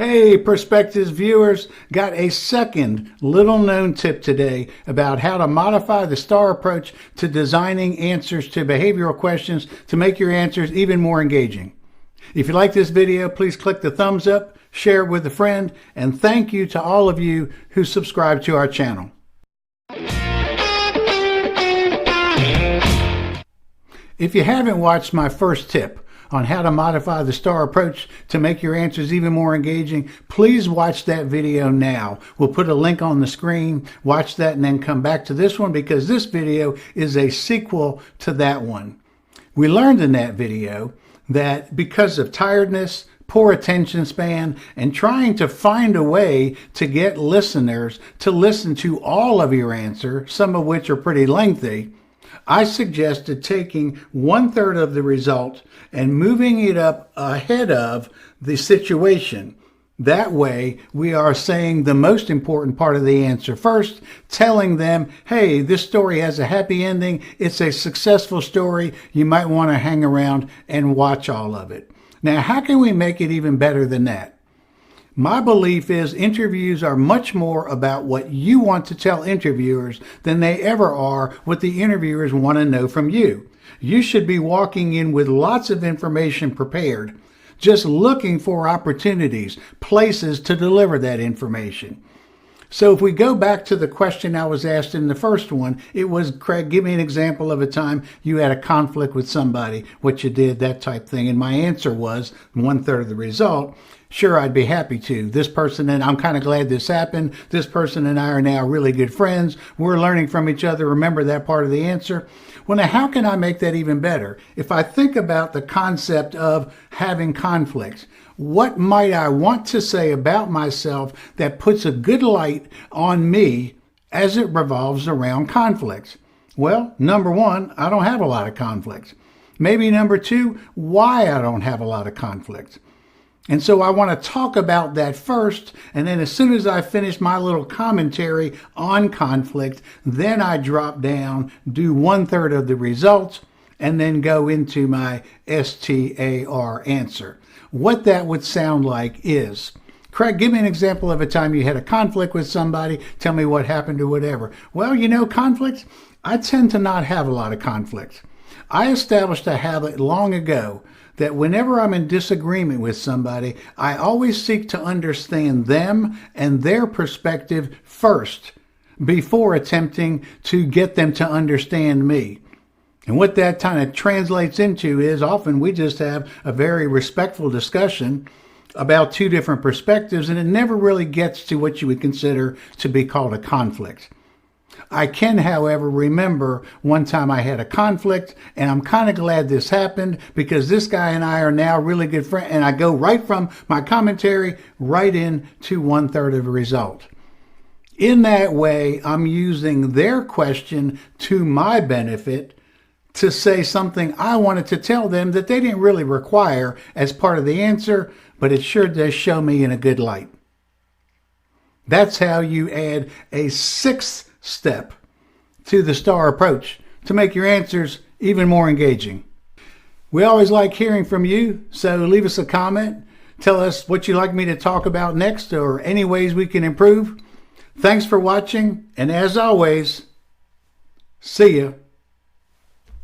Hey, prospective viewers, got a second little known tip today about how to modify the STAR approach to designing answers to behavioral questions to make your answers even more engaging. If you like this video, please click the thumbs up, share it with a friend, and thank you to all of you who subscribe to our channel. If you haven't watched my first tip on how to modify the STAR approach to make your answers even more engaging, please watch that video now. We'll put a link on the screen. Watch that and then come back to this one because this video is a sequel to that one. We learned in that video that because of tiredness, poor attention span, and trying to find a way to get listeners to listen to all of your answer, some of which are pretty lengthy, I suggested taking 1/3 of the result and moving it up ahead of the situation. That way, we are saying the most important part of the answer first, telling them, hey, this story has a happy ending. It's a successful story. You might want to hang around and watch all of it. Now, how can we make it even better than that? My belief is interviews are much more about what you want to tell interviewers than they ever are what the interviewers want to know from you. You should be walking in with lots of information prepared, just looking for opportunities, places to deliver that information. So if we go back to the question I was asked in the first one, it was, Craig, give me an example of a time you had a conflict with somebody, what you did, that type thing. And my answer was 1/3 of the result. Sure, I'd be happy to. This person and I'm kind of glad this happened. This person and I are now really good friends. We're learning from each other. Remember that part of the answer? Well, now how can I make that even better? If I think about the concept of having conflicts, what might I want to say about myself that puts a good light on me as it revolves around conflicts? Well, number one, I don't have a lot of conflicts. Maybe number two, why I don't have a lot of conflicts. And so I want to talk about that first, and then as soon as I finish my little commentary on conflict, then I drop down, do 1/3 of the results, and then go into my STAR answer. What that would sound like is, Craig, give me an example of a time you had a conflict with somebody. Tell me what happened or whatever. Well, you know, conflicts, I tend to not have a lot of conflicts. I established a habit long ago that whenever I'm in disagreement with somebody, I always seek to understand them and their perspective first before attempting to get them to understand me. And what that kind of translates into is often we just have a very respectful discussion about two different perspectives, and it never really gets to what you would consider to be called a conflict. I can, however, remember one time I had a conflict, and I'm kind of glad this happened because this guy and I are now really good friends, and I go right from my commentary right into 1/3 of the result. In that way, I'm using their question to my benefit to say something I wanted to tell them that they didn't really require as part of the answer, but it sure does show me in a good light. That's how you add a sixth step to the STAR approach to make your answers even more engaging. We always like hearing from you, so leave us a comment. Tell us what you'd like me to talk about next or any ways we can improve. Thanks for watching, and as always, see ya.